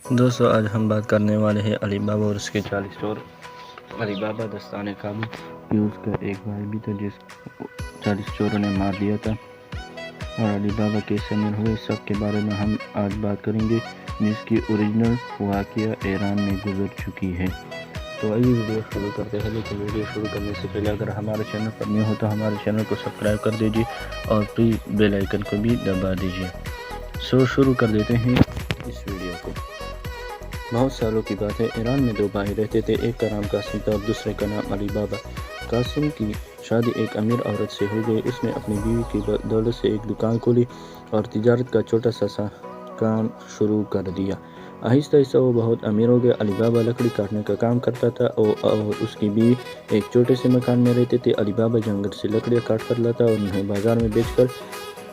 دوستو آج ہم بات کرنے والے ہیں علی بابا اور اس کے 40 چور۔ علی بابا دستان کابل کہ اس کا ایک بھائی بھی تھا جس 40 چوروں نے مار دیا تھا، اور علی بابا کیسے امیر ہوئے سب کے بارے میں ہم آج بات کریں گے، جس کی اوریجنل واقعہ ایران میں گزر چکی ہے۔ تو آئیے ویڈیو شروع کرتے ہیں، لیکن ویڈیو شروع کرنے سے پہلے اگر ہمارے چینل پر نہیں ہو تو ہمارے چینل کو سبسکرائب کر دیجیے اور پلیز بیل آئیکن کو بھی دبا دیجیے۔ شروع کر دیتے ہیں اس ویڈیو کو۔ بہت سالوں کی بات ہے، ایران میں دو بھائی رہتے تھے، ایک کا نام قاسم تھا اور دوسرے کا نام علی بابا۔ قاسم کی شادی ایک امیر عورت سے ہو گئی، اس نے اپنی بیوی کی دولت سے ایک دکان کھولی اور تجارت کا چھوٹا سا کام شروع کر دیا۔ آہستہ آہستہ وہ بہت امیر ہو گیا۔ علی بابا لکڑی کاٹنے کا کام کرتا تھا اور اس کی بیوی ایک چھوٹے سے مکان میں رہتے تھے۔ علی بابا جنگل سے لکڑیاں کاٹ کر لاتا اور انہیں بازار میں بیچ کر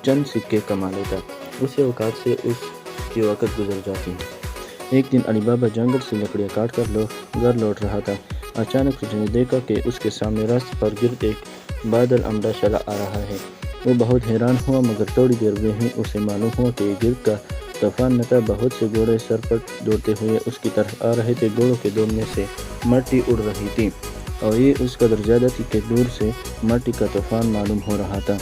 چند سکے کما لیتا، اسی اوقات سے اس کی وقت گزر جاتی۔ ایک دن علی بابا جنگل سے لکڑیاں کاٹ کر گھر لوٹ رہا تھا، اچانک اس نے دیکھا کہ اس کے سامنے راستے پر گرد ایک بادل عمدہ چلا آ رہا ہے۔ وہ بہت حیران ہوا، مگر تھوڑی دیر میں ہی اسے معلوم ہوا کہ گرد کا طوفان نہ تھا، بہت سے گھوڑے سرپٹ دوڑتے ہوئے اس کی طرف آ رہے تھے۔ گھوڑوں کے دوڑنے سے مٹی اڑ رہی تھی اور یہ اس قدر زیادہ تھی کہ دور سے مٹی کا طوفان معلوم ہو رہا تھا۔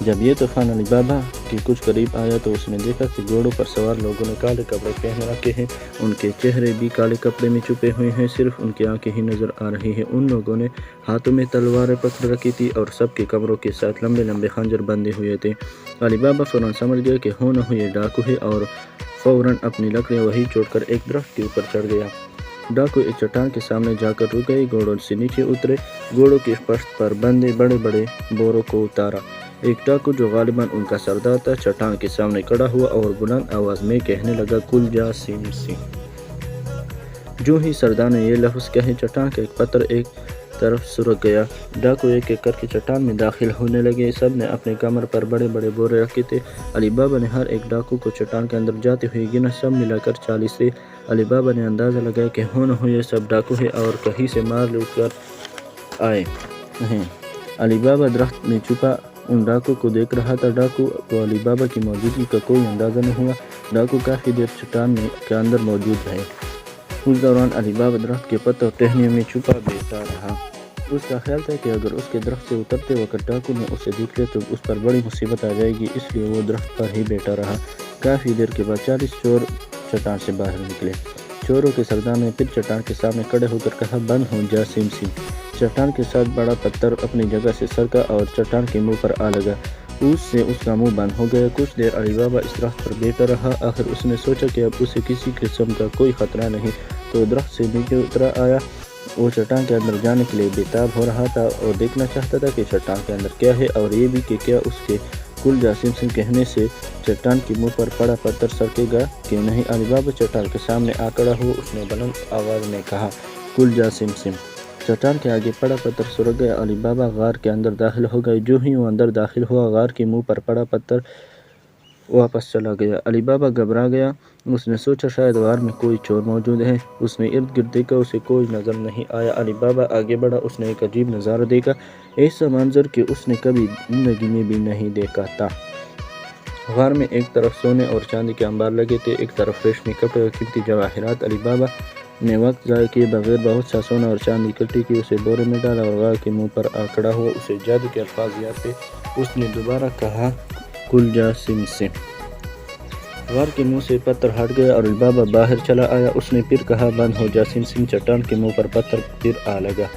جب یہ طوفان علی بابا کے کچھ قریب آیا تو اس نے دیکھا کہ گھوڑوں پر سوار لوگوں نے کالے کپڑے پہن رکھے ہیں، ان کے چہرے بھی کالے کپڑے میں چھپے ہوئے ہیں، صرف ان کی آنکھیں ہی نظر آ رہی ہیں۔ ان لوگوں نے ہاتھوں میں تلواریں پکڑ رکھی تھی اور سب کے کمروں کے ساتھ لمبے لمبے خنجر بندھے ہوئے تھے۔ علی بابا فوراً سمجھ گیا کہ ہو نہ ہو یہ ڈاکو ہے اور فوراً اپنی لکڑیاں وہیں چھوڑ کر ایک درخت کے اوپر چڑھ گیا۔ ڈاکو ایک چٹان کے سامنے جا کر رک گئے، گھوڑوں سے نیچے اترے، گھوڑوں کی پشت پر بندھے بڑے بڑے بوروں کو اتارا۔ ایک ڈاکو جو غالباً ان کا سردار تھا چٹان کے سامنے کھڑا ہوا اور بلند آواز میں کہنے لگا، کل جا سم سم۔ جو ہی سردار نے یہ لفظ کہے، چٹان کا ایک پتھر ایک طرف سرک گیا۔ ڈاکو ایک ایک کر کے چٹان میں داخل ہونے لگے، سب نے اپنے کمر پر بڑے بڑے بورے رکھے تھے۔ علی بابا نے ہر ایک ڈاکو کو چٹان کے اندر جاتے ہوئے گنا، سب ملا کر 40 تھے۔ علی بابا نے اندازہ لگایا کہ ہو نہ ہو یہ سب ڈاکو ہے اور کہیں سے مار لوٹ کر آئے ہیں۔ علی بابا درخت میں چھپا ان ڈاکو کو دیکھ رہا تھا۔ ڈاکو کو علی بابا کی موجودگی کا کوئی اندازہ نہ ہوا۔ ڈاکو کافی دیر چٹان کے اندر موجود رہے۔ اس دوران علی بابا درخت کے پتوں اور ٹہنیوں میں چھپا بیٹھا رہا۔ اس کا خیال تھا کہ اگر اس کے درخت سے اترتے وقت ڈاکو نے اسے دیکھ لیا تو اس پر بڑی مصیبت آ جائے گی، اس لیے وہ درخت پر ہی بیٹھا رہا۔ کافی دیر کے بعد 40 چور چٹان سے باہر نکلے۔ چوروں کے سردار نے پھر چٹان کے سامنے کھڑے ہو کر کہا، بند ہو جا سم سم۔ چٹان کے ساتھ بڑا پتھر اپنی جگہ سے سرکا اور چٹان کے منہ پر آ لگا، اس سے اس کا منہ بند ہو گیا۔ کچھ دیر علی بابا اس درخت پر بیٹھا رہا، آخر اس نے سوچا کہ اب اسے کسی قسم کا کوئی خطرہ نہیں، تو درخت سے نیچے اترا آیا۔ وہ چٹان کے اندر جانے کے لیے بےتاب ہو رہا تھا اور دیکھنا چاہتا تھا کہ چٹان کے اندر کیا ہے، اور یہ بھی کہ کیا اس کے کل جا سم سم کہنے سے چٹان کے منہ پر پڑا پتھر سرکے گا کہ نہیں۔ علی بابا چٹان کے سامنے آ کھڑا ہوا، اس نے بلند آواز میں کہا، کل جا سم سم۔ چٹان کے آگے پڑا پتھر سرک گیا۔ علی بابا غار کے اندر داخل ہو گئے۔ جو ہی وہ اندر داخل ہوا، غار کے منہ پر پڑا پتھر واپس چلا گیا۔ علی بابا گھبرا گیا، اس نے سوچا شاید غار میں کوئی چور موجود ہے۔ اس نے ارد گرد دیکھا، اسے کوئی نظر نہیں آیا۔ علی بابا آگے بڑھا، اس نے ایک عجیب نظارہ دیکھا، ایسا منظر کہ اس نے کبھی زندگی میں بھی نہیں دیکھا تھا۔ غار میں ایک طرف سونے اور چاندی کے انبار لگے تھے، ایک طرف ریشمی کپڑے اور قیمتی جواہرات۔ علی بابا نے وقت ضائع کیے بغیر بہت سا سونا اور چاندی اکٹھی کی، اسے بورے میں ڈالا اور غار کے منہ پر آ کھڑا ہوا۔ اسے جادو کے الفاظ یاد تھے، اس نے دوبارہ کہا، کل جا سم سم۔ غار کے منہ سے پتھر ہٹ گیا اور علی بابا باہر چلا آیا۔ اس نے پھر کہا، بند ہو جا سم سم۔ چٹان کے منہ پر پتھر پھر آ لگا۔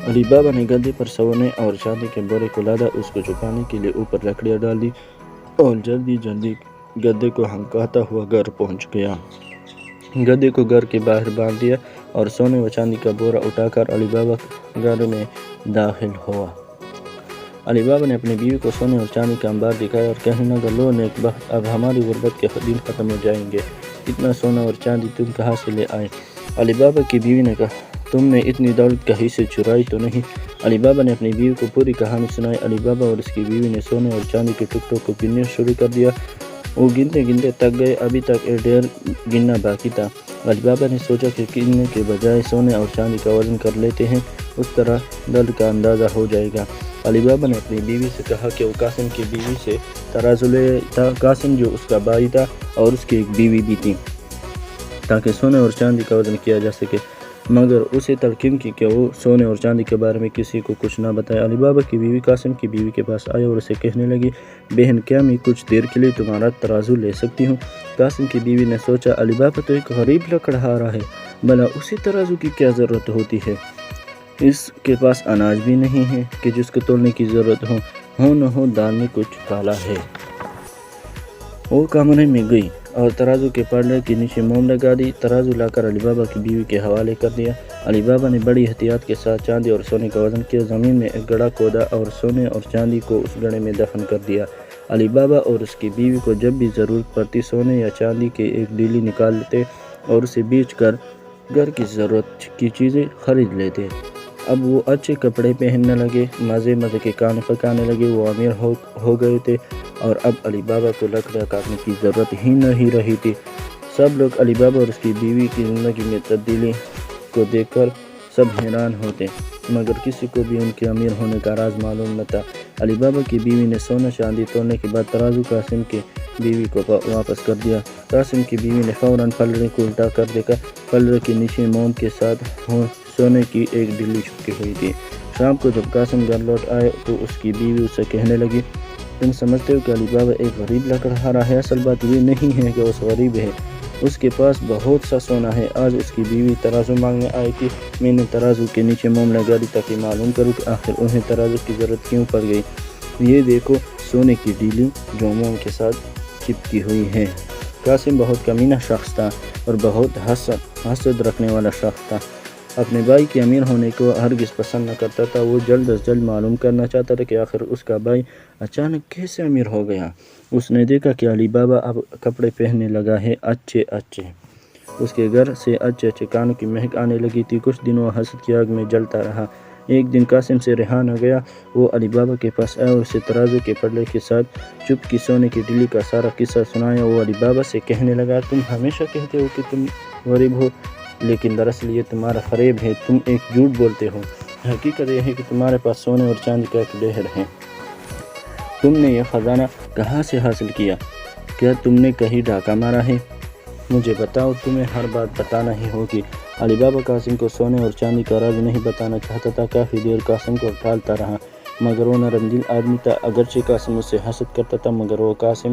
علی بابا نے گدے پر سونے اور چاندی کے بورے کو لادا، اس کو چھپانے کے لیے اوپر لکڑیاں ڈال دی اور جلدی جلدی گدے کو ہنکاتا ہوا گھر پہنچ گیا۔ گدے کو گھر کے باہر باندھ دیا اور سونے و چاندی کا بورا اٹھا کر علی بابا گھر میں داخل ہوا۔ علی بابا نے اپنی بیوی کو سونے اور چاندی کا انبار دکھایا اور کہنے لگا، لو نیک بخت، اب ہماری غربت کے دن ختم ہو جائیں گے۔ اتنا سونا اور چاندی تم کہاں سے لے آئے؟ علی بابا کی بیوی نے کہا، تم نے اتنی دولت کہیں سے چرائی تو نہیں؟ علی بابا نے اپنی بیوی کو پوری کہانی سنائی۔ علی بابا اور اس کی بیوی نے سونے اور چاندی کے ٹکڑوں کو گننا شروع کر دیا۔ وہ گنتے گنتے تک گئے، ابھی تک 1.5 گننا باقی تھا۔ علی بابا نے سوچا کہ گننے کے بجائے سونے اور چاندی کا وزن کر لیتے ہیں، اس طرح درد کا اندازہ ہو جائے گا۔ علی بابا نے اپنی بیوی سے کہا کہ وہ قاسم کی بیوی سے ترازو لے تھا۔ قاسم جو اس کا بھائی تھا اور اس کی ایک بیوی بھی تھی، تاکہ سونے اور چاندی کا وزن کیا جا سکے، مگر اسے تلقین کی کہ وہ سونے اور چاندی کے بارے میں کسی کو کچھ نہ بتائے۔ علی بابا کی بیوی قاسم کی بیوی کے پاس آئی اور اسے کہنے لگی، بہن کیا میں کچھ دیر کے لیے تمہارا ترازو لے سکتی ہوں؟ قاسم کی بیوی نے سوچا، علی بابا تو ایک غریب لکڑہارا ہے، بھلا اسی ترازو کی کیا ضرورت ہوتی ہے؟ اس کے پاس اناج بھی نہیں ہے کہ جس کو تولنے کی ضرورت ہو نہ ہو دال میں کچھ کالا ہے۔ وہ کمرے میں گئی اور ترازو کے پلڑے کے نیچے موم لگا دی۔ ترازو لا کر علی بابا کی بیوی کے حوالے کر دیا۔ علی بابا نے بڑی احتیاط کے ساتھ چاندی اور سونے کا وزن کیا، زمین میں ایک گڑھا کھودا اور سونے اور چاندی کو اس گڑھے میں دفن کر دیا۔ علی بابا اور اس کی بیوی کو جب بھی ضرورت پڑتی سونے یا چاندی کے ایک ڈیلی نکال لیتے اور اسے بیچ کر گھر کی ضرورت کی چیزیں خرید لیتے۔ اب وہ اچھے کپڑے پہننے لگے، مزے کے کھانے پکانے لگے، وہ امیر ہو گئے تھے اور اب علی بابا کو لکڑیاں کاٹنے کی ضرورت ہی نہیں رہی تھی۔ سب لوگ علی بابا اور اس کی بیوی کی زندگی میں تبدیلی کو دیکھ کر سب حیران ہوتے، مگر کسی کو بھی ان کے امیر ہونے کا راز معلوم نہ تھا۔ علی بابا کی بیوی نے سونا چاندی تولنے کے بعد ترازو قاسم کی بیوی کو واپس کر دیا۔ قاسم کی بیوی نے فوراً پلڑے کو الٹا کر دیکھا، پلڑے کے نیچے موم کے ساتھ سونے کی ایک ڈلی چھپی ہوئی تھی۔ شام کو جب قاسم گھر لوٹ آئے تو اس کی بیوی اسے کہنے لگی، تم سمجھتے ہو کہ علی بابا ایک غریب لکڑہارا ہے؟ اصل بات یہ نہیں ہے کہ وہ غریب ہے، اس کے پاس بہت سا سونا ہے۔ آج اس کی بیوی ترازو مانگنے آئی تھی، میں نے ترازو کے نیچے موم لگا دی تاکہ معلوم کروں کہ آخر انہیں ترازو کی ضرورت کیوں پڑ گئی۔ یہ دیکھو سونے کی ڈیلی جو موم کے ساتھ چپکی ہوئی ہے۔ قاسم بہت کمینہ شخص تھا اور بہت حسد رکھنے والا شخص تھا۔ اپنے بھائی کے امیر ہونے کو ہرگز پسند نہ کرتا تھا۔ وہ جلد از جلد معلوم کرنا چاہتا تھا کہ آخر اس کا بھائی اچانک کیسے امیر ہو گیا۔ اس نے دیکھا کہ علی بابا اب کپڑے پہننے لگا ہے اچھے، اس کے گھر سے اچھے کھانوں کی مہک آنے لگی تھی۔ کچھ دن وہ حسد کی آگ میں جلتا رہا۔ ایک دن قاسم سے رہا نہ گیا، وہ علی بابا کے پاس آیا اور اسے ترازو کے پلڑے کے ساتھ چپ کی سونے کی ڈلی کا سارا قصہ سنایا۔ وہ علی بابا سے کہنے لگا، تم ہمیشہ کہتے ہو کہ تم غریب ہو، لیکن دراصل یہ تمہارا فریب ہے، تم ایک جھوٹ بولتے ہو۔ حقیقت یہ ہے کہ تمہارے پاس سونے اور چاندی کا ایک ڈھیر ہے۔ تم نے یہ خزانہ کہاں سے حاصل کیا؟ کیا تم نے کہیں ڈاکہ مارا ہے؟ مجھے بتاؤ، تمہیں ہر بات بتانا ہی ہوگی۔ علی بابا قاسم کو سونے اور چاندی کا راز نہیں بتانا چاہتا تھا۔ کافی دیر قاسم کو ٹالتا رہا، مگر وہ نرم دل آدمی تھا۔ اگرچہ قاسم اس سے حسد کرتا تھا، مگر وہ قاسم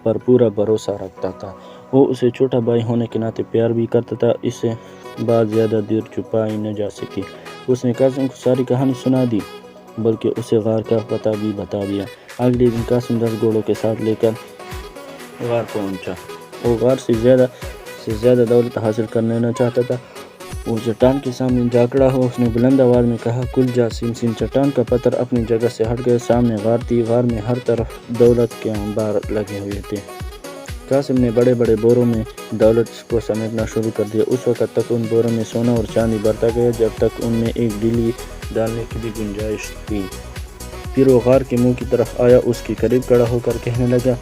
پر پورا بھروسہ رکھتا تھا۔ وہ اسے چھوٹا بھائی ہونے کے ناطے پیار بھی کرتا تھا۔ اسے بات زیادہ دیر چھپائی نہ جا سکی۔ اس نے قاسم کو ساری کہانی سنا دی، بلکہ اسے غار کا پتہ بھی بتا دیا۔ اگلے دن قاسم 10 گھوڑوں کے ساتھ لے کر غار پہنچا۔ وہ غار سے زیادہ دولت حاصل کرنا نہ چاہتا تھا۔ وہ چٹان کے سامنے جا کھڑا ہوا۔ اس نے بلند آواز میں کہا، کھل جا سم۔ چٹان کا پتھر اپنی جگہ سے ہٹ گیا۔ سامنے غار تھی۔ غار میں ہر طرف دولت کے انبار لگے ہوئے تھے۔ قاسم نے بڑے بوروں میں دولت کو سمیٹنا شروع کر دیا۔ اس وقت تک ان بوروں میں سونا اور چاندی بھرتا گیا جب تک ان میں ایک ڈلی ڈالنے کی بھی گنجائش تھی۔ پھر وہ غار کے منہ کی طرف آیا، اس کے قریب کھڑا ہو کر کہنے لگا،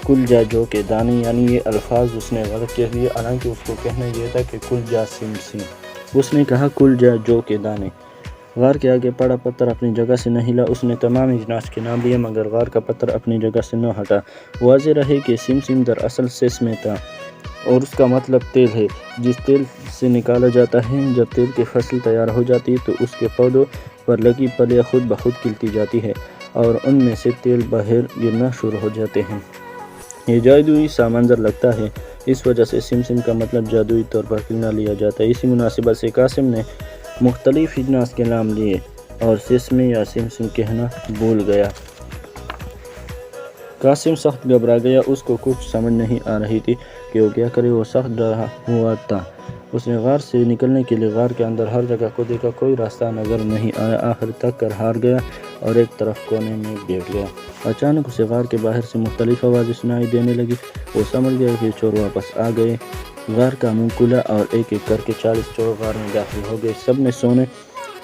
کھل جا جو کے دانے، یعنی یہ الفاظ اس نے غلط کہہ دیے، حالانکہ اس کو کہنا یہ تھا کہ کھل جا سم۔ اس نے کہا، کھل جا جو کے دانے۔ غار کے آگے پڑا پتھر اپنی جگہ سے نہ ہلا۔ اس نے تمام اجناس کے نام لیے، مگر غار کا پتھر اپنی جگہ سے نہ ہٹا۔ واضح رہے کہ سم دراصل سس میں تھا، اور اس کا مطلب تیل ہے، جس تیل سے نکالا جاتا ہے۔ جب تیل کی فصل تیار ہو جاتی ہے تو اس کے پودوں پر لگی پلیاں خود بخود کھلتی جاتی ہے اور ان میں سے تیل باہر گرنا شروع ہو جاتے ہیں۔ یہ جادوئی سا منظر لگتا ہے، اس وجہ سے سم کا مطلب جادوئی طور پر کھلنا لیا جاتا ہے۔ اسی مناسبت سے قاسم نے مختلف اجناس کے نام لیے اور سسمے یا سم کہنا بھول گیا۔ قاسم سخت گھبرا گیا۔ اس کو کچھ سمجھ نہیں آ رہی تھی کہ وہ کیا کرے۔ وہ سخت ڈرا ہوا تھا۔ اس نے غار سے نکلنے کے لیے غار کے اندر ہر جگہ کو دیکھا، کوئی راستہ نظر نہیں آیا۔ آخر تک کر ہار گیا اور ایک طرف کونے میں بیٹھ گیا۔ اچانک اسے غار کے باہر سے مختلف آوازیں سنائی دینے لگی۔ وہ سمجھ گیا کہ چور واپس آ گئے۔ غار کا منہ کھلا اور ایک ایک کر کے 40 چور غار میں داخل ہو گئے۔ سب نے سونے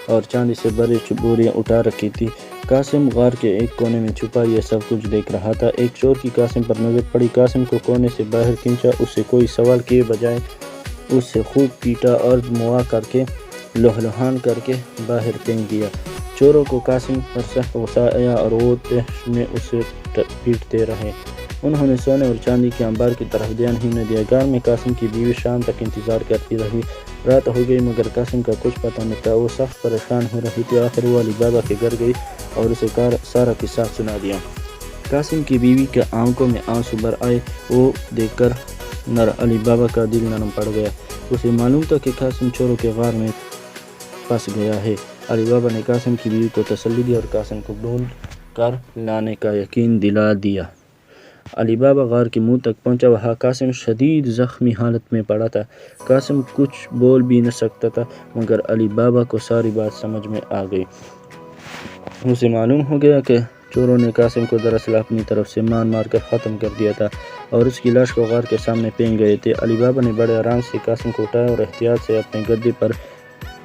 اور چاندی سے بھری بوریاں اٹھا رکھی تھی۔ قاسم غار کے ایک کونے میں چھپا یہ سب کچھ دیکھ رہا تھا۔ ایک چور کی قاسم پر نظر پڑی۔ قاسم کو کونے سے باہر کھینچا۔ اسے کوئی سوال کیے بجائے اس سے خوب پیٹا اور موا کر کے لہلہان کر کے باہر پھینک دیا۔ چوروں کو قاسم پر سخت غصہ آیا اور وہ تیش میں اسے پیٹتے رہے۔ انہوں نے سونے اور چاندی کے انبار کی طرف دھیان ہی نہ دیا۔ گھر میں قاسم کی بیوی شام تک انتظار کرتی رہی۔ رات ہو گئی مگر قاسم کا کچھ پتہ نہ تھا۔ وہ سخت پریشان ہو رہی تھی۔ آخر وہ علی بابا کے گھر گئی اور اسے سارا قصہ سنا دیا۔ قاسم کی بیوی کے آنکھوں میں آنسو بھر آئے۔ وہ دیکھ کر علی بابا کا دل نرم پڑ گیا۔ اسے معلوم تھا کہ قاسم چوروں کے غار میں پھنس گیا ہے۔ علی بابا نے قاسم کی بیوی کو تسلی دی اور قاسم کو ڈھونڈ کر لانے کا یقین دلا دیا۔ علی بابا غار کے منہ تک پہنچا۔ وہاں قاسم شدید زخمی حالت میں پڑا تھا۔ قاسم کچھ بول بھی نہ سکتا تھا مگر علی بابا کو ساری بات سمجھ میں آ گئی۔ اسے معلوم ہو گیا کہ چوروں نے قاسم کو دراصل اپنی طرف سے مار کر ختم کر دیا تھا اور اس کی لاش کو غار کے سامنے پھینک گئے تھے۔ علی بابا نے بڑے آرام سے قاسم کو اٹھایا اور احتیاط سے اپنے گدے پر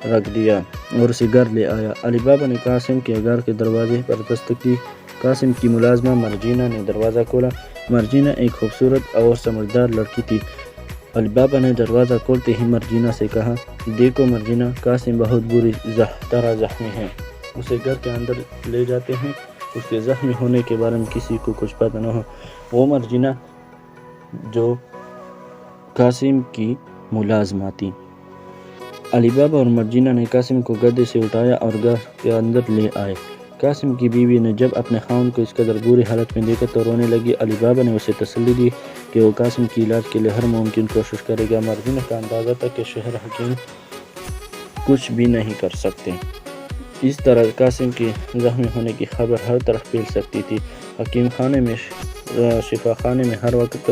رکھ دیا اور اسے گھر لے آیا۔ علی بابا نے قاسم کے گھر کے دروازے پر دستک دی۔ قاسم کی ملازمہ مرجینہ نے دروازہ کھولا۔ مرجینہ ایک خوبصورت اور سمجھدار لڑکی تھی۔ علی بابا نے دروازہ کھولتے ہی مرجینہ سے کہا، دیکھو مرجینہ، قاسم بہت بری طرح زخمی ہے۔ اسے گھر کے اندر لے جاتے ہیں۔ اس کے زخمی ہونے کے بارے میں کسی کو کچھ پتہ نہ ہو۔ وہ مرجینہ جو قاسم کی ملازمہ تھی۔ علی بابا اور مرجینہ نے قاسم کو گدے سے اٹھایا اور گھر کے اندر لے آئے۔ قاسم کی بیوی نے جب اپنے خاوند کو اس قدر بری حالت میں دیکھا تو رونے لگی۔ علی بابا نے اسے تسلی دی کہ وہ قاسم کی علاج کے لیے ہر ممکن کوشش کرے گا۔ مرجینہ کا اندازہ تھا کہ شہر حکیم کچھ بھی نہیں کر سکتے۔ اس طرح قاسم کے زخمی ہونے کی خبر ہر طرف پھیل سکتی تھی۔ حکیم خانے میں شفا خانے میں ہر وقت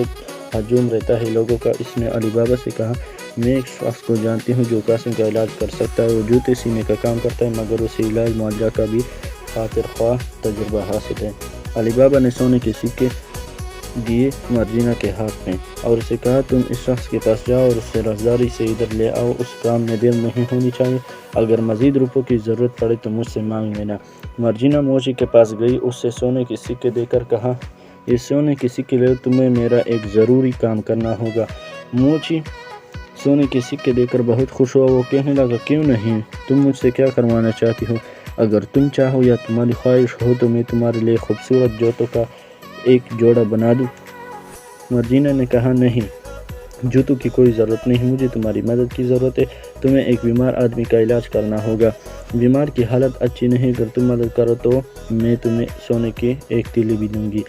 ہجوم رہتا ہے لوگوں کا۔ اس نے علی بابا سے کہا، میں ایک شخص کو جانتی ہوں جو قاسم کا علاج کر سکتا ہے۔ وہ جوتے سینے کا کام کرتا ہے مگر اسے علاج معالجہ کا بھی خاطر خواہ تجربہ حاصل ہے۔ علی بابا نے سونے کے سکے دیے مرجینہ کے ہاتھ میں اور اسے کہا، تم اس شخص کے پاس جاؤ اور اس سے رازداری سے ادھر لے آؤ۔ اس کام میں دیر نہیں ہونی چاہیے۔ اگر مزید روپوں کی ضرورت پڑے تو مجھ سے مانگ لینا۔ مرجینہ موچی کے پاس گئی۔ اس سے سونے کے سکے دے کر کہا، یہ سونے کے سکے لے، تمہیں میرا ایک ضروری کام کرنا ہوگا۔ موچی سونے کے سکے دے کر بہت خوش ہوا۔ وہ کہنے لگا، کیوں نہیں، تم مجھ سے کیا کروانا چاہتی ہو؟ اگر تم چاہو یا تمہاری خواہش ہو تو میں تمہارے لیے خوبصورت جوتوں کا ایک جوڑا بنا دوں۔ مرجینہ نے کہا، نہیں، جوتوں کی کوئی ضرورت نہیں، مجھے تمہاری مدد کی ضرورت ہے۔ تمہیں ایک بیمار آدمی کا علاج کرنا ہوگا۔ بیمار کی حالت اچھی نہیں، اگر تم مدد کرو تو میں تمہیں سونے کی ایک تیلی بھی دوں گی۔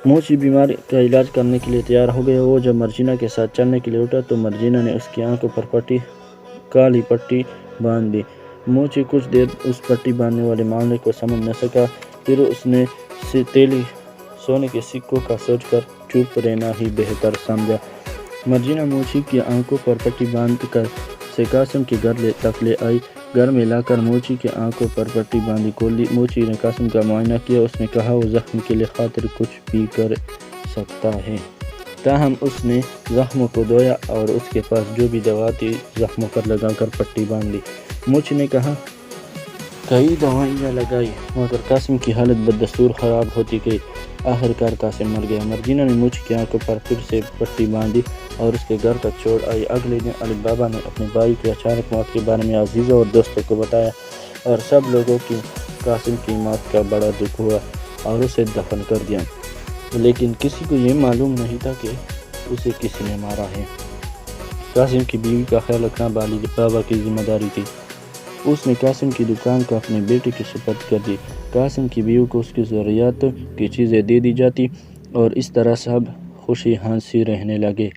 موچی بیمار کا علاج کرنے کے لیے تیار ہو گیا۔ وہ جب مرجینہ کے ساتھ چلنے کے لیے اٹھا تو مرجینہ نے اس کی آنکھوں پر کالی پٹی باندھ دی۔ موچی کچھ دیر اس پٹی باندھنے والے معاملے کو سمجھ نہ سکا۔ پھر اس نے تیلی سونے کے سکوں کا سوچ کر چپ رہنا ہی بہتر سمجھا۔ مرجینہ موچی کی آنکھوں پر پٹی باندھ کر اسے قاسم کے گھر تک لے آئی۔ گھر میں لا کر موچی کی آنکھوں پر پٹی باندھی کھول دی۔ موچی نے قاسم کا معائنہ کیا۔ اس نے کہا، وہ زخم کے لیے خاطر کچھ بھی کر سکتا ہے۔ تاہم اس نے زخموں کو دھویا اور اس کے پاس جو بھی دوا تھی زخموں پر لگا کر پٹی باندھ دی۔ موچی نے کہا، کئی دوائیاں لگائی مگر قاسم کی حالت بدستور خراب ہوتی گئی۔ آخرکار قاسم مر گیا۔ مرجینہ نے موچی کی آنکھوں پر پھر سے پٹی باندھی اور اس کے گھر تک چھوڑ آئی۔ اگلے دن علی بابا نے اپنے بھائی کی اچانک موت کے بارے میں عزیزوں اور دوستوں کو بتایا اور سب لوگوں کی قاسم کی موت کا بڑا دکھ ہوا اور اسے دفن کر دیا، لیکن کسی کو یہ معلوم نہیں تھا کہ اسے کسی نے مارا ہے۔ قاسم کی بیوی کا خیال رکھنا علی بابا کی ذمہ داری تھی۔ اس نے قاسم کی دکان کو اپنے بیٹے کے سپرد کر دی۔ قاسم کی بیوی کو اس کی ضروریات کی چیزیں دے دی جاتی اور اس طرح سب خوشی ہنسی رہنے لگے۔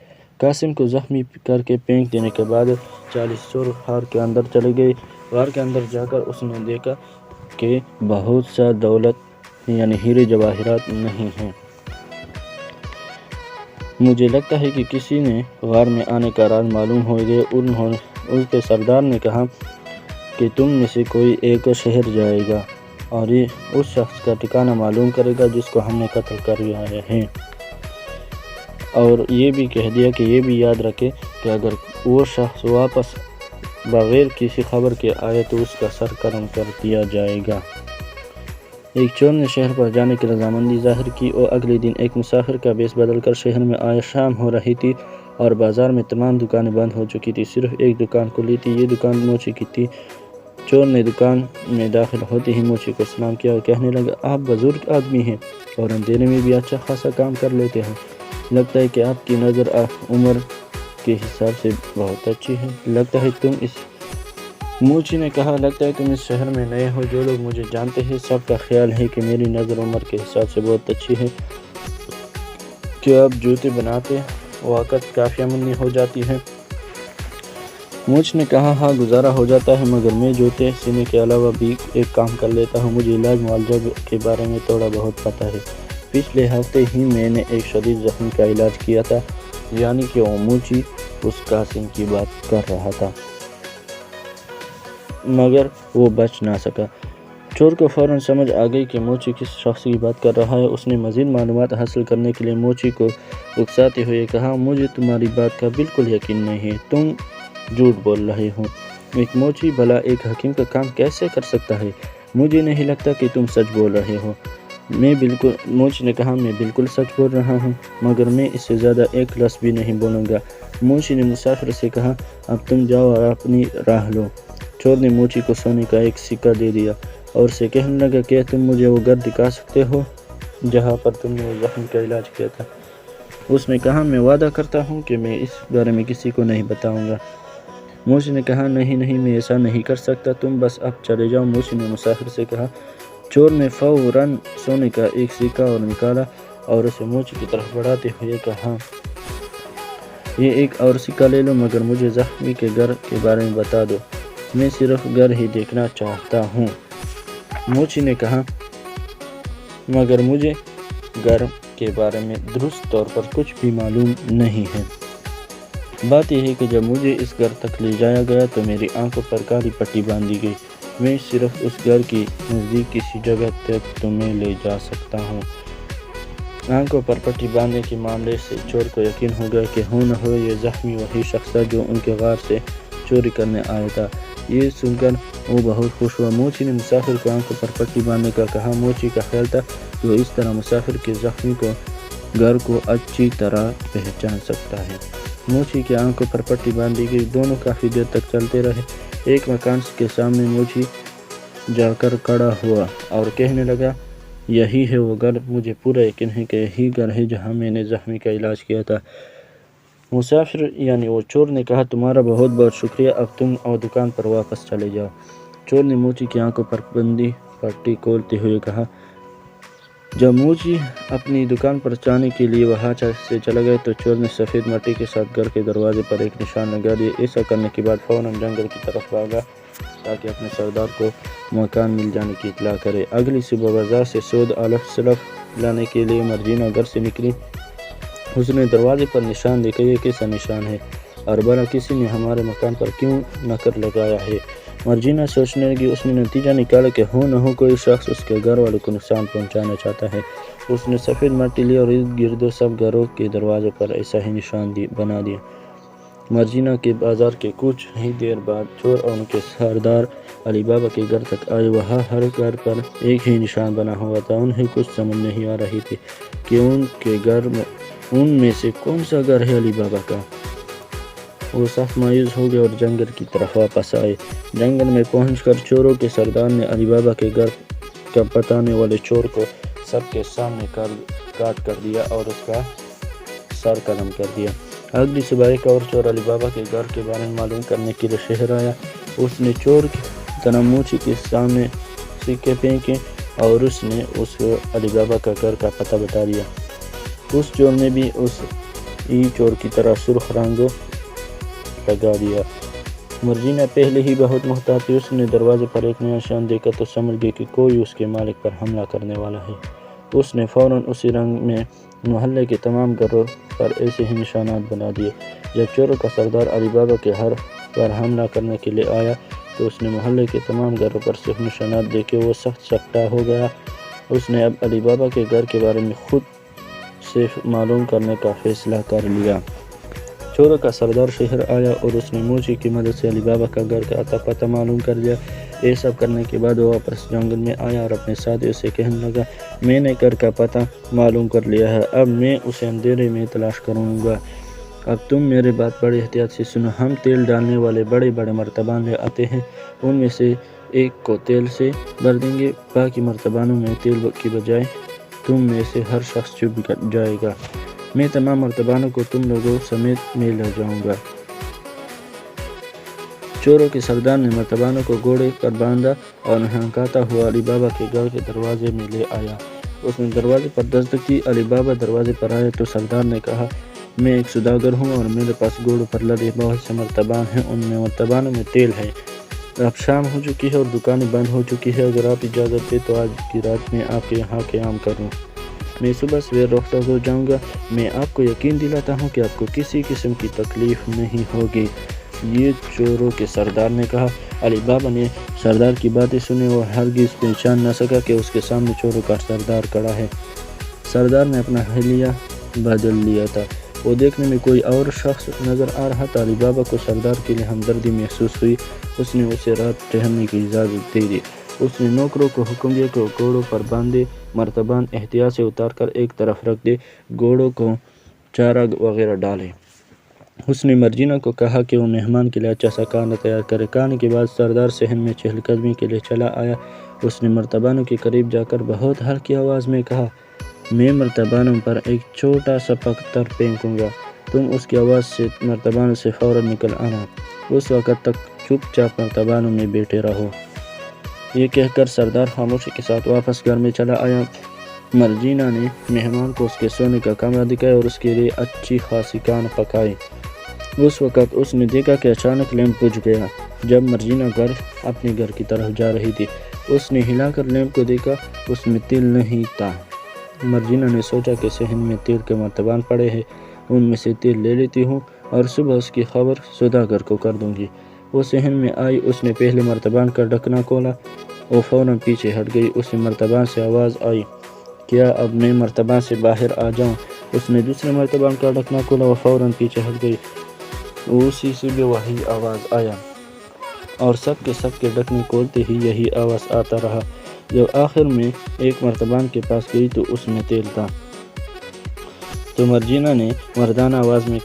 قاسم کو زخمی کر کے پھینک دینے کے بعد 40 چور غار کے اندر چلے گئے۔ غار کے اندر جا کر اس نے دیکھا کہ بہت سا دولت یعنی ہیرے جواہرات نہیں ہیں۔ مجھے لگتا ہے کہ کسی نے غار میں آنے کا راز معلوم ہو گیا۔ اس کے سردار نے کہا کہ تم میں سے کوئی ایک شہر جائے گا اور یہ اس شخص کا ٹھکانہ معلوم کرے گا جس کو ہم نے قتل کروایا ہے، اور یہ بھی کہہ دیا کہ یہ بھی یاد رکھے کہ اگر وہ شخص واپس بغیر کسی خبر کے آئے تو اس کا سر قلم کر دیا جائے گا۔ ایک چور نے شہر پر جانے کی رضامندی ظاہر کی۔ وہ اگلے دن ایک مسافر کا بیس بدل کر شہر میں آیا۔ شام ہو رہی تھی اور بازار میں تمام دکانیں بند ہو چکی تھی، صرف ایک دکان کھلی تھی، یہ دکان موچی کی تھی۔ چور نے دکان میں داخل ہوتے ہی موچی کو سلام کیا اور کہنے لگا، آپ بزرگ آدمی ہیں اور اندھیرے میں بھی اچھا خاصا کام کر لیتے ہیں، لگتا ہے کہ آپ کی نظر عمر کے حساب سے بہت اچھی ہے، لگتا ہے تم اس موچی نے کہا، لگتا ہے تم اس شہر میں نئے ہو، جو لوگ مجھے جانتے ہیں سب کا خیال ہے کہ میری نظر عمر کے حساب سے بہت اچھی ہے، کہ آپ جوتے بناتے وقت کافی آمدنی ہو جاتی ہے۔ موچ نے کہا، ہاں گزارا ہو جاتا ہے، مگر میں جوتے سینے کے علاوہ بھی ایک کام کر لیتا ہوں، مجھے علاج معالجہ کے بارے میں تھوڑا بہت پتہ ہے، پچھلے ہفتے ہی میں نے ایک شدید زخم کا علاج کیا تھا۔ یعنی کہ وہ موچی اس قاسم کی بات کر رہا تھا، مگر وہ بچ نہ سکا۔ چور کو فوراً سمجھ آ گئی کہ موچی کس شخص کی بات کر رہا ہے، اس نے مزید معلومات حاصل کرنے کے لیے موچی کو اکساتے ہوئے کہا، مجھے تمہاری بات کا بالکل یقین نہیں ہے، تم جھوٹ بول رہے ہو۔ ایک موچی بھلا ایک حکیم کا کام کیسے کر سکتا ہے؟ مجھے نہیں لگتا کہ تم سچ بول رہے ہو۔ موچی نے کہا، میں بالکل سچ بول رہا ہوں، مگر میں اس سے زیادہ ایک لفظ بھی نہیں بولوں گا۔ موچی نے مسافر سے کہا، اب تم جاؤ اور اپنی راہ لو۔ چور نے موچی کو سونے کا ایک سکہ دے دیا اور اسے کہنے لگا، کیا تم مجھے وہ گھر دکھا سکتے ہو جہاں پر تم نے زخم کا علاج کیا تھا؟ اس نے کہا، میں وعدہ کرتا ہوں کہ میں اس بارے میں کسی کو نہیں بتاؤں گا۔ موچی نے کہا، نہیں میں ایسا نہیں کر سکتا، تم بس اب چلے جاؤ۔ موچی نے مسافر سے کہا۔ چور نے فوراً سونے کا ایک سکہ اور نکالا اور اسے موچی کی طرف بڑھاتے ہوئے کہا، یہ ایک اور سکہ لے لو، مگر مجھے زخمی کے گھر کے بارے میں بتا دو، میں صرف گھر ہی دیکھنا چاہتا ہوں۔ موچی نے کہا، مگر مجھے گھر کے بارے میں درست طور پر کچھ بھی معلوم نہیں ہے۔ بات یہ ہے کہ جب مجھے اس گھر تک لے جایا گیا تو میری آنکھوں پر کالی پٹی باندھی گئی، میں صرف اس گھر کی نزدیک کسی جگہ تک تمہیں لے جا سکتا ہوں۔ آنکھوں پر پٹی باندھنے کے معاملے سے چور کو یقین ہو گیا کہ ہو نہ ہو یہ زخمی وہی شخص تھا جو ان کے غار سے چوری کرنے آیا تھا۔ یہ سن کر وہ بہت خوش ہوا۔ موچی نے مسافر کو آنکھوں پر پٹی باندھنے کا کہا۔ موچی کا خیال تھا کہ وہ اس طرح مسافر کے زخمی گھر کو اچھی طرح پہچان سکتا ہے۔ موچی کی آنکھوں پر پٹی باندھی گئی، دونوں کافی دیر تک چلتے رہے۔ ایک مکان کے سامنے موچی جا کر کھڑا ہوا اور کہنے لگا، یہی ہے وہ گھر، مجھے پورا یقین ہے کہ یہی گھر ہے جہاں میں نے زخمی کا علاج کیا تھا۔ مسافر یعنی وہ چور نے کہا، تمہارا بہت بہت شکریہ، اب تم اور دکان پر واپس چلے جاؤ۔ چور نے موچی کی آنکھوں پر بندھی پٹی کھولتے ہوئے کہا۔ جب موچی اپنی دکان پر جانے کے لیے وہاں سے چلا گیا تو چور نے سفید مٹی کے ساتھ گھر کے دروازے پر ایک نشان لگا دیا۔ ایسا کرنے کے بعد فوراً جنگل کی طرف بھاگا تاکہ اپنے سردار کو مکان مل جانے کی اطلاع کرے۔ اگلی صبح بازار سے سود آلف سلف لانے کے لیے مرجینہ گھر سے نکلی۔ اس نے دروازے پر نشان دیکھا، یہ کیسا نشان ہے اور بھلا کسی نے ہمارے مکان پر کیوں نکر لگایا ہے؟ مرجینہ سوچنے لگی۔ اس نے نتیجہ نکالا کہ ہو نہ ہو کوئی شخص اس کے گھر والوں کو نقصان پہنچانا چاہتا ہے۔ اس نے سفید مٹی لی اور ارد گرد سب گھروں کے دروازوں پر ایسا ہی نشان بنا دیا۔ مرجینہ کے بازار کے کچھ ہی دیر بعد چور اور ان کے سردار علی بابا کے گھر تک آئے۔ وہاں ہر گھر پر ایک ہی نشان بنا ہوا تھا۔ انہیں کچھ سمجھ نہیں آ رہی تھی کہ ان میں سے کون سا گھر ہے علی بابا کا۔ وہ سخت مایوس ہو گئے اور جنگل کی طرف واپس آئے۔ جنگل میں پہنچ کر چوروں کے سردار نے علی بابا کے گھر کا بتانے والے چور کو سب کے سامنے کاٹ کر دیا اور اس کا سر قلم کر دیا۔ اگلی صبح ایک اور چور علی بابا کے گھر کے بارے میں معلوم کرنے کے لیے شہر آیا۔ اس نے چور کی طرح موچی کے سامنے سکے پھینکے اور اس نے اس کو علی بابا کا گھر کا پتہ بتا دیا۔ اس چور نے بھی اس چور کی طرح سرخ رنگ لگا دیا۔ مرجینہ پہلے ہی بہت محتاط تھی۔ اس نے دروازے پر ایک نیا نشان دیکھا تو سمجھ گئی کہ کوئی اس کے مالک پر حملہ کرنے والا ہے۔ اس نے فوراً اسی رنگ میں محلے کے تمام گھروں پر ایسے ہی نشانات بنا دیے۔ جب چوروں کا سردار علی بابا کے گھر پر حملہ کرنے کے لیے آیا تو اس نے محلے کے تمام گھروں پر صرف نشانات دیکھے۔ وہ سخت سکتہ ہو گیا۔ اس نے اب علی بابا کے گھر کے بارے میں خود سے معلوم کرنے کا فیصلہ کر لیا۔ چوروں کا سردار شہر آیا اور اس نے موچی کی مدد سے علی بابا کا گھر کا اتا پتہ معلوم کر لیا۔ یہ سب کرنے کے بعد وہ واپس جنگل میں آیا اور اپنے ساتھیوں سے کہنے لگا، میں نے گھر کا پتہ معلوم کر لیا ہے، اب میں اسے اندھیرے میں تلاش کروں گا۔ اب تم میرے بات بڑے احتیاط سے سنو، ہم تیل ڈالنے والے بڑے بڑے مرتبان لے آتے ہیں، ان میں سے ایک کو تیل سے بھر دیں گے، باقی مرتبانوں میں تیل کی بجائے تم میں سے ہر شخص چھپ جائے گا، میں تمام مرتبانوں کو تم لوگوں سمیت میں لے جاؤں گا۔ چوروں کے سردار نے مرتبانوں کو گھوڑے پر باندھا اور ہنکاتا ہوا علی بابا کے گھر کے دروازے میں لے آیا۔ اس نے دروازے پر دستک کی، علی بابا دروازے پر آئے تو سردار نے کہا، میں ایک سوداگر ہوں اور میرے پاس گھوڑوں پر لدے بہت سے مرتبان ہیں، ان میں مرتبانوں میں تیل ہے۔ اب شام ہو چکی ہے اور دکانیں بند ہو چکی ہے، اگر آپ اجازت دیں تو آج کی رات میں آپ کے یہاں قیام کروں، میں صبح سویر رخصت ہو جاؤں گا، میں آپ کو یقین دلاتا ہوں کہ آپ کو کسی قسم کی تکلیف نہیں ہوگی، یہ چوروں کے سردار نے کہا۔ علی بابا نے سردار کی باتیں سنی اور ہرگز پہچان نہ سکا کہ اس کے سامنے چوروں کا سردار کھڑا ہے۔ سردار نے اپنا حلیہ بدل لیا تھا، وہ دیکھنے میں کوئی اور شخص نظر آ رہا تھا۔ علی بابا کو سردار کے لیے ہمدردی محسوس ہوئی، اس نے اسے رات ٹھہرنے کی اجازت دے دی۔ اس نے نوکروں کو حکم دیا کہ گھوڑوں پر باندھے مرتبان احتیاط سے اتار کر ایک طرف رکھ دے، گھوڑوں کو چارہ وغیرہ ڈالے۔ اس نے مرجینہ کو کہا کہ وہ مہمان کے لیے اچھا سا کھانا تیار کرے۔ کھانے کے بعد سردار صحن میں چہل قدمی کے لیے چلا آیا، اس نے مرتبانوں کے قریب جا کر بہت ہلکی آواز میں کہا، میں مرتبانوں پر ایک چھوٹا سا پتھر پھینکوں گا، تم اس کی آواز سے مرتبانوں سے فوراً نکل آنا، اس وقت تک چپ چاپ مرتبانوں میں بیٹھے رہو۔ یہ کہہ کر سردار خاموشی کے ساتھ واپس گھر میں چلا آیا۔ مرجینہ نے مہمان کو اس کے سونے کا کمرہ دکھایا اور اس کے لیے اچھی خاصی کھانا پکائے۔ اس وقت اس نے دیکھا کہ اچانک لیمپ بجھ گیا۔ جب مرجینہ اپنے گھر کی طرف جا رہی تھی، اس نے ہلا کر لیمپ کو دیکھا، اس میں تیل نہیں تھا۔ مرجینہ نے سوچا کہ صحن میں تیل کے مرتبان پڑے ہیں، ان میں سے تیل لے لیتی ہوں اور صبح اس کی خبر سوداگر کو کر دوں گی۔ وہ صحن میں آئی، اس نے پہلے مرتبان کا ڈھکنا کھولا، وہ فوراً پیچھے ہٹ گئی۔ اس نے مرتبان سے آواز آئی، کیا اب میں مرتبان سے باہر آ جاؤں؟ اس نے دوسرے مرتبان کا ڈھکنا کھولا، وہ فوراً پیچھے ہٹ گئی۔ اسی سے بھی وہی آواز آیا اور سب کے ڈھکنے کھولتے ہی یہی آواز آتا رہا۔ جب آخر میں ایک مرتبان کے پاس گئی تو اس میں تیل تھا، تو مرجینہ نے مردانہ آواز میں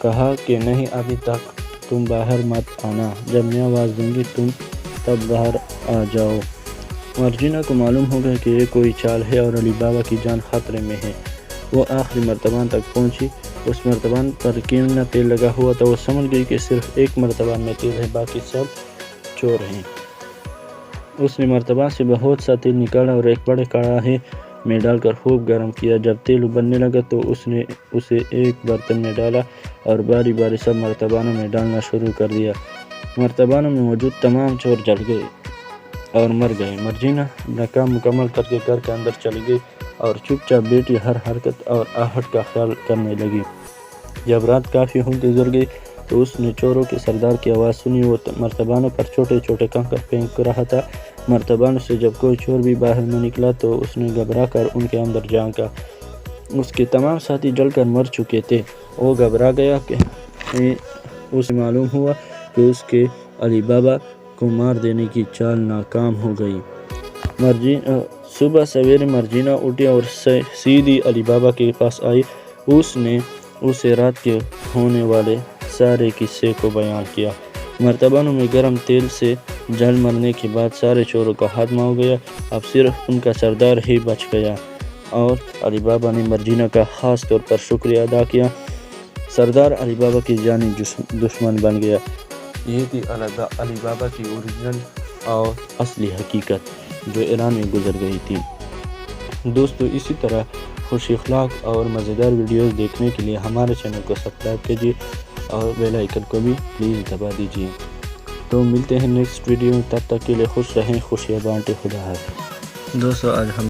کہا کہ نہیں، ابھی تک تم باہر مت آنا، جب میں آواز دوں گی تم تب باہر آ جاؤ۔ مرجینہ کو معلوم ہو گیا کہ یہ کوئی چال ہے اور علی بابا کی جان خطرے میں ہے۔ وہ آخری مرتبان تک پہنچی، اس مرتبان پر کتنا تیل لگا ہوا تھا، وہ سمجھ گئی کہ صرف ایک مرتبان میں تیل ہے، باقی سب چور ہیں۔ اس نے مرتبان سے بہت سا تیل نکالا اور ایک بڑے کڑاہے میں ڈال کر خوب گرم کیا۔ جب تیل ابلنے لگا تو اس نے اسے ایک برتن میں ڈالا اور باری باری سب مرتبانوں میں ڈالنا شروع کر دیا۔ مرتبانوں میں موجود تمام چور جل گئے اور مر گئے۔ مرجینہ اپنا کام مکمل کر کے گھر کے اندر چلی گئی اور چپ چاپ بیٹی ہر حرکت اور آہٹ کا خیال کرنے لگی۔ جب رات کافی گزر گئی تو اس نے چوروں کے سردار کی آواز سنی، وہ مرتبانوں پر چھوٹے چھوٹے کنکر پھینک رہا تھا۔ مرتبانوں سے جب کوئی چور بھی باہر نہ نکلا تو اس نے گھبرا کر ان کے اندر جھانکا، اس کے تمام ساتھی جل کر مر چکے تھے۔ وہ گھبرا گیا کہ اسے معلوم ہوا کہ اس کے علی بابا کو مار دینے کی چال ناکام ہو گئی۔ صبح سویرے مرجینہ اٹھی اور سیدھی علی بابا کے پاس آئی۔ اس نے اسے رات کے ہونے والے سارے قصے کو بیان کیا۔ مرتبانوں میں گرم تیل سے جل مرنے کے بعد سارے چوروں کا خاتمہ ہو گیا، اب صرف ان کا سردار ہی بچ گیا، اور علی بابا نے مرجینہ کا خاص طور پر شکریہ ادا کیا۔ سردار علی بابا کی جانی دشمن بن گیا۔ یہ تھی علی بابا کی اوریجنل اور اصلی حقیقت جو ایران میں گزر گئی تھی۔ دوستو، اسی طرح خوش اخلاق اور مزیدار ویڈیوز دیکھنے کے لیے ہمارے چینل کو سبسکرائب کیجیے اور بیل آئیکن کو بھی پلیز دبا دیجیے۔ تو ملتے ہیں نیکسٹ ویڈیو میں، تب تک کے لیے خوش رہیں، خوشیاں بانٹیں، خدا حافظ۔ دوستو، آج ہم